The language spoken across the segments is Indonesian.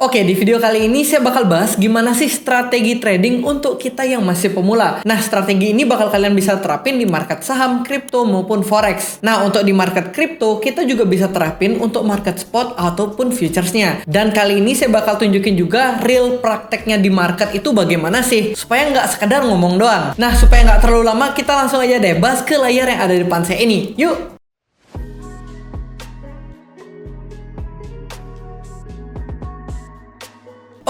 Oke, di video kali ini saya bakal bahas gimana sih strategi trading untuk kita yang masih pemula. Nah, strategi ini bakal kalian bisa terapin di market saham, kripto, maupun forex. Nah, untuk di market kripto, kita juga bisa terapin untuk market spot ataupun futuresnya. Dan kali ini saya bakal tunjukin juga real prakteknya di market itu bagaimana sih, supaya nggak sekedar ngomong doang. Nah, supaya nggak terlalu lama, kita langsung aja deh bahas ke layar yang ada di depan saya ini. Yuk!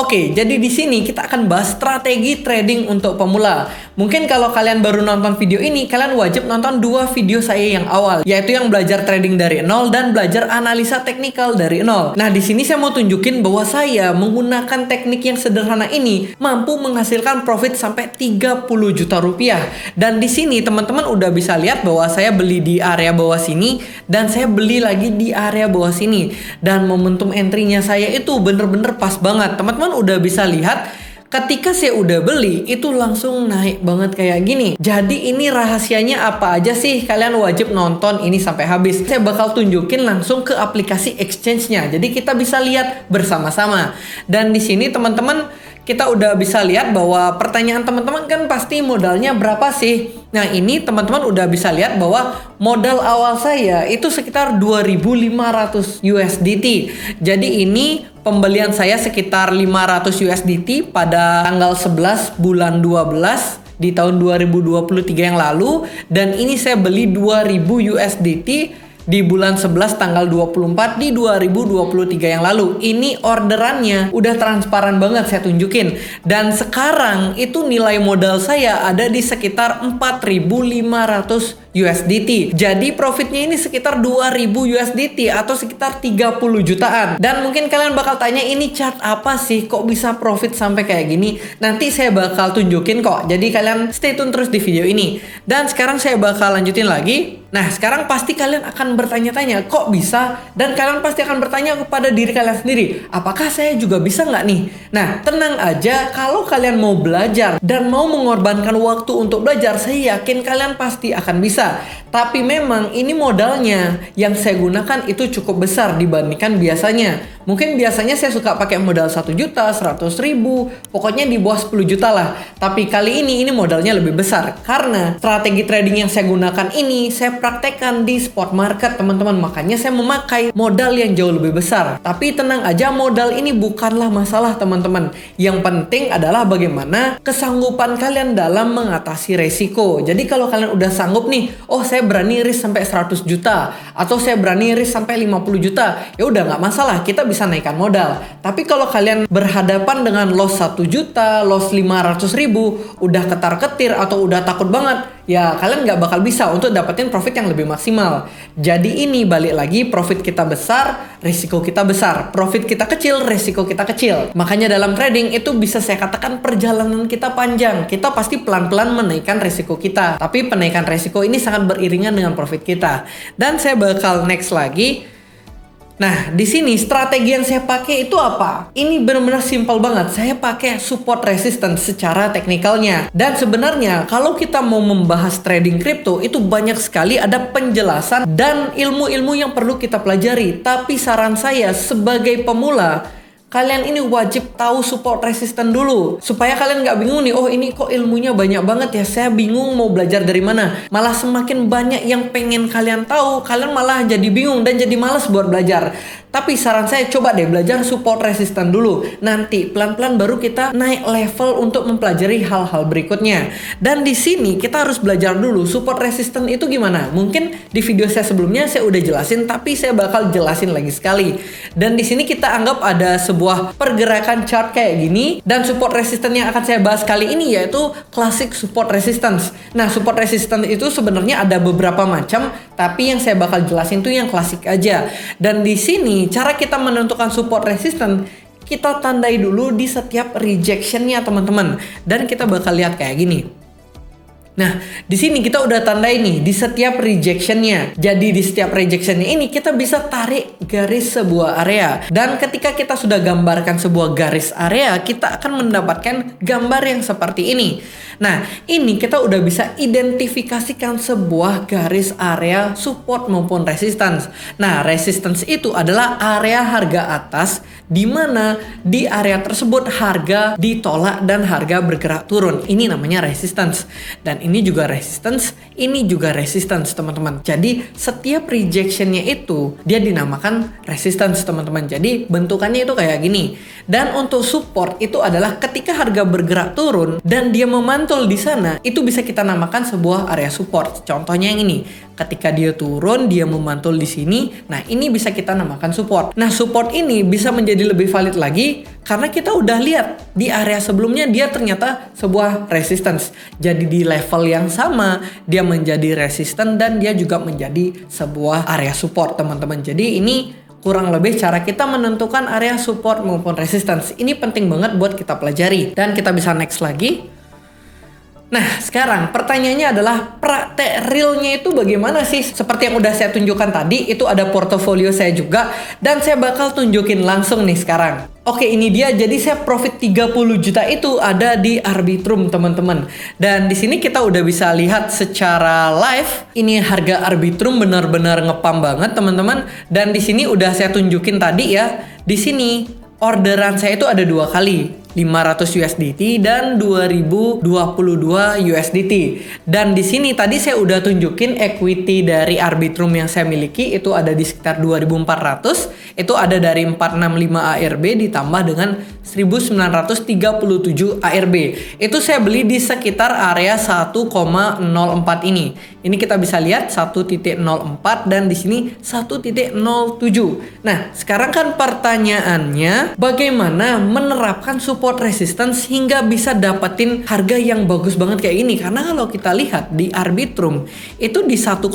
Oke, jadi di sini kita akan bahas strategi trading untuk pemula. Mungkin kalau kalian baru nonton video ini, kalian wajib nonton dua video saya yang awal, yaitu yang belajar trading dari nol dan belajar analisa teknikal dari nol. Nah, di sini saya mau tunjukin bahwa saya menggunakan teknik yang sederhana ini mampu menghasilkan profit sampai 30 juta rupiah. Dan di sini teman-teman udah bisa lihat bahwa saya beli di area bawah sini dan saya beli lagi di area bawah sini. Dan momentum entry-nya saya itu bener-bener pas banget. Teman-teman udah bisa lihat ketika saya udah beli itu langsung naik banget kayak gini. Jadi ini rahasianya apa aja sih? Kalian wajib nonton ini sampai habis. Saya bakal tunjukin langsung ke aplikasi exchange-nya. Jadi kita bisa lihat bersama-sama. Dan di sini teman-teman kita udah bisa lihat bahwa pertanyaan teman-teman kan pasti modalnya berapa sih? Nah, ini teman-teman udah bisa lihat bahwa modal awal saya itu sekitar 2.500 USDT. Jadi ini pembelian saya sekitar 500 USDT pada tanggal 11 bulan 12 di tahun 2023 yang lalu. Dan ini saya beli 2.000 USDT di bulan 11 tanggal 24 di 2023 yang lalu. Ini orderannya udah transparan banget saya tunjukin. Dan sekarang itu nilai modal saya ada di sekitar 4.500 USDT. Jadi profitnya ini sekitar 2.000 USDT atau sekitar 30 jutaan. Dan mungkin kalian bakal tanya, ini chart apa sih kok bisa profit sampai kayak gini? Nanti saya bakal tunjukin kok. Jadi kalian stay tune terus di video ini. Dan sekarang saya bakal lanjutin lagi. Nah, sekarang pasti kalian akan bertanya-tanya, kok bisa? Dan kalian pasti akan bertanya kepada diri kalian sendiri, apakah saya juga bisa nggak nih? Nah, tenang aja, kalau kalian mau belajar dan mau mengorbankan waktu untuk belajar, saya yakin kalian pasti akan bisa. Tapi memang ini modalnya yang saya gunakan itu cukup besar dibandingkan biasanya. Mungkin biasanya saya suka pakai modal 1 juta, 100 ribu, pokoknya di bawah 10 juta lah. Tapi kali ini modalnya lebih besar. Karena strategi trading yang saya gunakan ini, saya praktekkan di spot market teman-teman. Makanya saya memakai modal yang jauh lebih besar. Tapi tenang aja, modal ini bukanlah masalah teman-teman. Yang penting adalah bagaimana kesanggupan kalian dalam mengatasi resiko. Jadi kalau kalian udah sanggup nih, oh saya berani risk sampai 100 juta. Atau saya berani risk sampai 50 juta. Ya udah nggak masalah, kita bisa naikkan modal. Tapi kalau kalian berhadapan dengan loss 1 juta, loss 500 ribu, udah ketar-ketir atau udah takut banget, ya kalian nggak bakal bisa untuk dapetin profit yang lebih maksimal. Jadi ini balik lagi, profit kita besar, risiko kita besar. Profit kita kecil, risiko kita kecil. Makanya dalam trading itu bisa saya katakan perjalanan kita panjang. Kita pasti pelan-pelan menaikkan risiko kita. Tapi penaikan risiko ini sangat beriringan dengan profit kita. Dan saya bakal next lagi. Nah, di sini strategi yang saya pakai itu apa? Ini benar-benar simpel banget. Saya pakai support resistance secara teknikalnya. Dan sebenarnya kalau kita mau membahas trading crypto itu banyak sekali ada penjelasan dan ilmu-ilmu yang perlu kita pelajari. Tapi saran saya sebagai pemula, kalian ini wajib tahu support resistance dulu. Supaya kalian nggak bingung nih, oh ini kok ilmunya banyak banget ya, saya bingung mau belajar dari mana. Malah semakin banyak yang pengen kalian tahu, kalian malah jadi bingung dan jadi malas buat belajar. Tapi saran saya, coba deh belajar support resistance dulu. Nanti pelan-pelan baru kita naik level untuk mempelajari hal-hal berikutnya. Dan di sini kita harus belajar dulu support resistance itu gimana. Mungkin di video saya sebelumnya saya udah jelasin, tapi saya bakal jelasin lagi sekali. Dan di sini kita anggap ada sebuah pergerakan chart kayak gini. Dan support resistance yang akan saya bahas kali ini yaitu classic support resistance. Nah, support resistance itu sebenarnya ada beberapa macam, tapi yang saya bakal jelasin tuh yang klasik aja. Dan di sini cara kita menentukan support resistance, kita tandai dulu di setiap rejectionnya teman-teman. Dan kita bakal lihat kayak gini. Nah, di sini kita udah tandai nih di setiap rejectionnya. Jadi di setiap rejectionnya ini kita bisa tarik garis sebuah area. Dan ketika kita sudah gambarkan sebuah garis area, kita akan mendapatkan gambar yang seperti ini. Nah, ini kita udah bisa identifikasikan sebuah garis area support maupun resistance. Nah, resistance itu adalah area harga atas di mana di area tersebut harga ditolak dan harga bergerak turun. Ini namanya resistance. Dan ini juga resistance, ini juga resistance, teman-teman. Jadi setiap rejectionnya itu dia dinamakan resistance, teman-teman. Jadi bentukannya itu kayak gini. Dan untuk support itu adalah ketika harga bergerak turun dan dia memantul di sana, itu bisa kita namakan sebuah area support. Contohnya yang ini. Ketika dia turun, dia memantul di sini. Nah, ini bisa kita namakan support. Nah, support ini bisa menjadi lebih valid lagi karena kita udah lihat di area sebelumnya dia ternyata sebuah resistance. Jadi di level yang sama dia menjadi resistant dan dia juga menjadi sebuah area support, teman-teman. Jadi ini kurang lebih cara kita menentukan area support maupun resistance. Ini penting banget buat kita pelajari. Dan kita bisa next lagi. Nah, sekarang pertanyaannya adalah praktek realnya itu bagaimana sih? Seperti yang udah saya tunjukkan tadi, itu ada portofolio saya juga dan saya bakal tunjukin langsung nih sekarang. Oke, ini dia. Jadi saya profit 30 juta itu ada di Arbitrum, teman-teman. Dan di sini kita udah bisa lihat secara live. Ini harga Arbitrum benar-benar ngepam banget, teman-teman. Dan di sini udah saya tunjukin tadi ya. Di sini orderan saya itu ada 2 kali. 500 USDT dan 2022 USDT. Dan di sini tadi saya udah tunjukin equity dari Arbitrum yang saya miliki itu ada di sekitar 2400. Itu ada dari 465 ARB ditambah dengan 1937 ARB. Itu saya beli di sekitar area 1,04 ini. Ini kita bisa lihat 1.04 dan di sini 1.07. Nah, sekarang kan pertanyaannya bagaimana menerapkan support resistance hingga bisa dapetin harga yang bagus banget kayak ini. Karena kalau kita lihat di Arbitrum itu di 1,04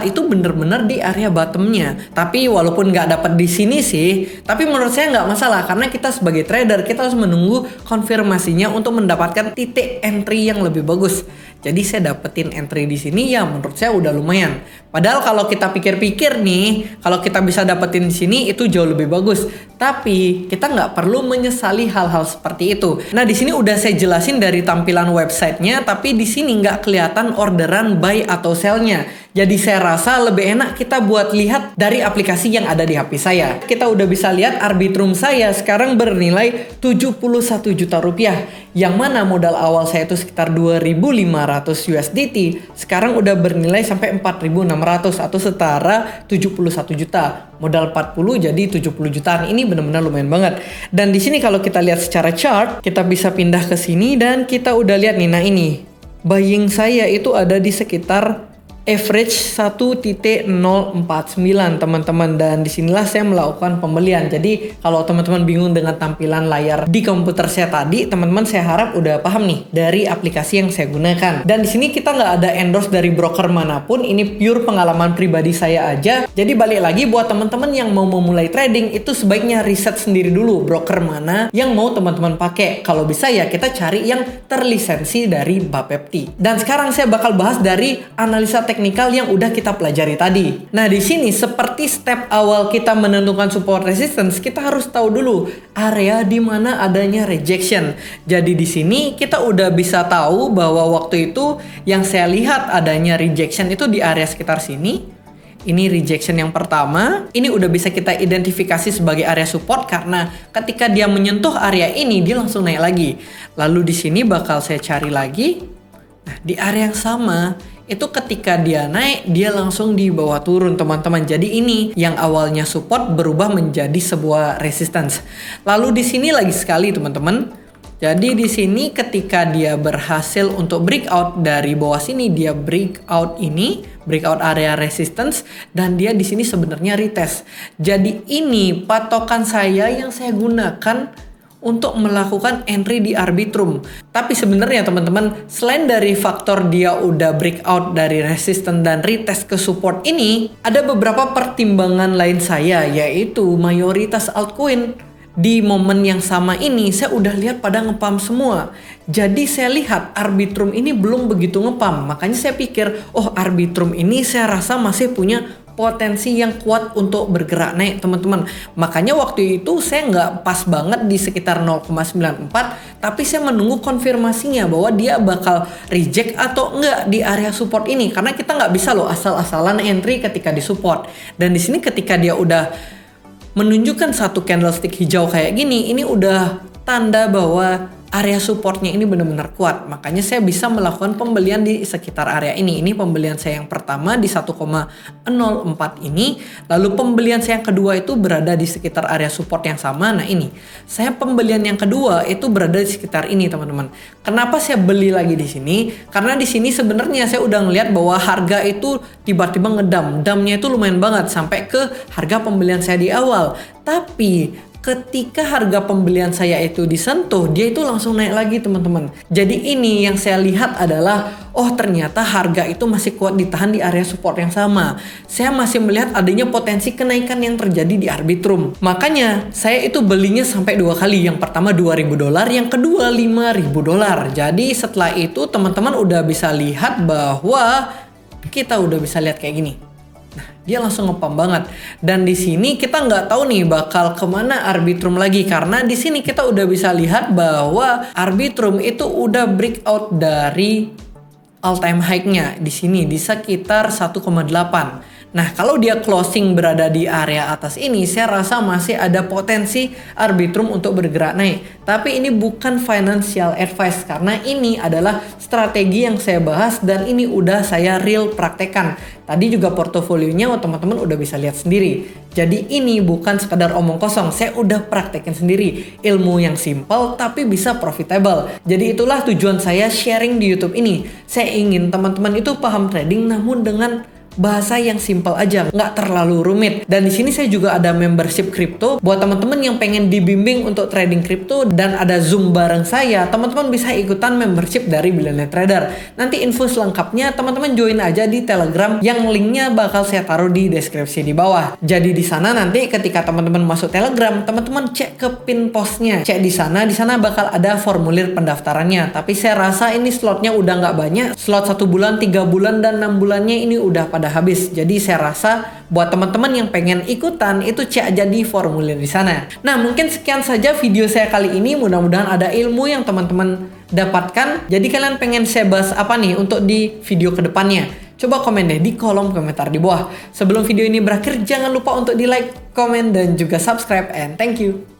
itu bener-bener di area bottomnya. Tapi walaupun nggak dapat di sini sih, tapi menurut saya nggak masalah karena kita sebagai trader kita harus menunggu konfirmasinya untuk mendapatkan titik entry yang lebih bagus. Jadi saya dapetin entry di sini ya menurut saya udah lumayan. Padahal kalau kita pikir-pikir nih, kalau kita bisa dapetin di sini itu jauh lebih bagus. Tapi kita nggak perlu menyesali hal-hal seperti itu. Nah, di sini udah saya jelasin dari tampilan websitenya, tapi di sini nggak kelihatan orderan buy atau sell-nya. Jadi saya rasa lebih enak kita buat lihat dari aplikasi yang ada di HP saya. Kita udah bisa lihat Arbitrum saya sekarang bernilai 71 juta rupiah. Yang mana modal awal saya itu sekitar 2.500 USDT. Sekarang udah bernilai sampai 4.600 atau setara 71 juta. Modal 40 jadi 70 jutaan. Ini benar-benar lumayan banget. Dan di sini kalau kita lihat secara chart, kita bisa pindah ke sini dan kita udah lihat nih. Nah ini, buying saya itu ada di sekitar average 1.049 teman-teman, dan disinilah saya melakukan pembelian. Jadi kalau teman-teman bingung dengan tampilan layar di komputer saya tadi, teman-teman saya harap udah paham nih dari aplikasi yang saya gunakan. Dan di sini kita nggak ada endorse dari broker manapun, ini pure pengalaman pribadi saya aja. Jadi balik lagi buat teman-teman yang mau memulai trading itu sebaiknya riset sendiri dulu broker mana yang mau teman-teman pakai. Kalau bisa ya kita cari yang terlisensi dari Bapepti. Dan sekarang saya bakal bahas dari analisa teknikal yang udah kita pelajari tadi. Nah, di sini seperti step awal kita menentukan support resistance, kita harus tahu dulu area di mana adanya rejection. Jadi di sini kita udah bisa tahu bahwa waktu itu yang saya lihat adanya rejection itu di area sekitar sini. Ini rejection yang pertama. Ini udah bisa kita identifikasi sebagai area support karena ketika dia menyentuh area ini dia langsung naik lagi. Lalu di sini bakal saya cari lagi. Nah, di area yang sama itu ketika dia naik, dia langsung di bawah turun teman-teman. Jadi ini yang awalnya support berubah menjadi sebuah resistance. Lalu di sini lagi sekali teman-teman. Jadi di sini ketika dia berhasil untuk breakout dari bawah sini, dia breakout area resistance dan dia di sini sebenarnya retest. Jadi ini patokan saya yang saya gunakan untuk melakukan entry di Arbitrum. Tapi sebenarnya teman-teman, selain dari faktor dia udah breakout dari resistance dan retest ke support ini, ada beberapa pertimbangan lain saya, yaitu mayoritas altcoin di momen yang sama ini saya udah lihat pada ngepump semua. Jadi saya lihat Arbitrum ini belum begitu ngepump. Makanya saya pikir, oh Arbitrum ini saya rasa masih punya potensi yang kuat untuk bergerak naik teman-teman. Makanya waktu itu saya nggak pas banget di sekitar 0,94, tapi saya menunggu konfirmasinya bahwa dia bakal reject atau enggak di area support ini. Karena kita nggak bisa loh asal-asalan entry ketika di support. Dan di sini ketika dia udah menunjukkan satu candlestick hijau kayak gini, ini udah tanda bahwa area supportnya ini benar-benar kuat. Makanya saya bisa melakukan pembelian di sekitar area ini. Ini pembelian saya yang pertama di 1,04 ini. Lalu pembelian saya yang kedua itu berada di sekitar area support yang sama. Nah ini, saya pembelian yang kedua itu berada di sekitar ini teman-teman. Kenapa saya beli lagi di sini? Karena di sini sebenarnya saya udah ngeliat bahwa harga itu tiba-tiba ngedam. Damnya itu lumayan banget sampai ke harga pembelian saya di awal. Tapi ketika harga pembelian saya itu disentuh, dia itu langsung naik lagi teman-teman. Jadi ini yang saya lihat adalah, oh ternyata harga itu masih kuat ditahan di area support yang sama. Saya masih melihat adanya potensi kenaikan yang terjadi di Arbitrum. Makanya saya itu belinya sampai 2 kali. Yang pertama $2.000, yang kedua $5.000. Jadi setelah itu teman-teman udah bisa lihat bahwa kita udah bisa lihat kayak gini. Dia langsung ngepump banget. Dan di sini kita nggak tahu nih bakal kemana Arbitrum lagi, karena di sini kita udah bisa lihat bahwa Arbitrum itu udah breakout dari all time high-nya di sini di sekitar 1,8. Nah, kalau dia closing berada di area atas ini, saya rasa masih ada potensi Arbitrum untuk bergerak naik. Tapi ini bukan financial advice, karena ini adalah strategi yang saya bahas dan ini udah saya real praktekan. Tadi juga portofolionya teman-teman udah bisa lihat sendiri. Jadi ini bukan sekadar omong kosong, saya udah praktekin sendiri. Ilmu yang simple tapi bisa profitable. Jadi itulah tujuan saya sharing di YouTube ini. Saya ingin teman-teman itu paham trading namun dengan bahasa yang simple aja, nggak terlalu rumit. Dan di sini saya juga ada membership kripto buat teman-teman yang pengen dibimbing untuk trading kripto dan ada Zoom bareng saya. Teman-teman bisa ikutan membership dari Billionaire Trader. Nanti info selengkapnya teman-teman join aja di Telegram yang linknya bakal saya taruh di deskripsi di bawah. Jadi di sana nanti ketika teman-teman masuk Telegram, teman-teman cek ke pin postnya, cek di sana bakal ada formulir pendaftarannya. Tapi saya rasa ini slotnya udah nggak banyak. Slot 1 bulan, 3 bulan dan 6 bulannya ini udah pada habis. Jadi saya rasa buat teman-teman yang pengen ikutan itu cek aja di formulir di sana. Nah, mungkin sekian saja video saya kali ini. Mudah-mudahan ada ilmu yang teman-teman dapatkan. Jadi kalian pengen saya bahas apa nih untuk di video kedepannya? Coba komen deh di kolom komentar di bawah. Sebelum video ini berakhir, jangan lupa untuk di like, komen, dan juga subscribe. And thank you.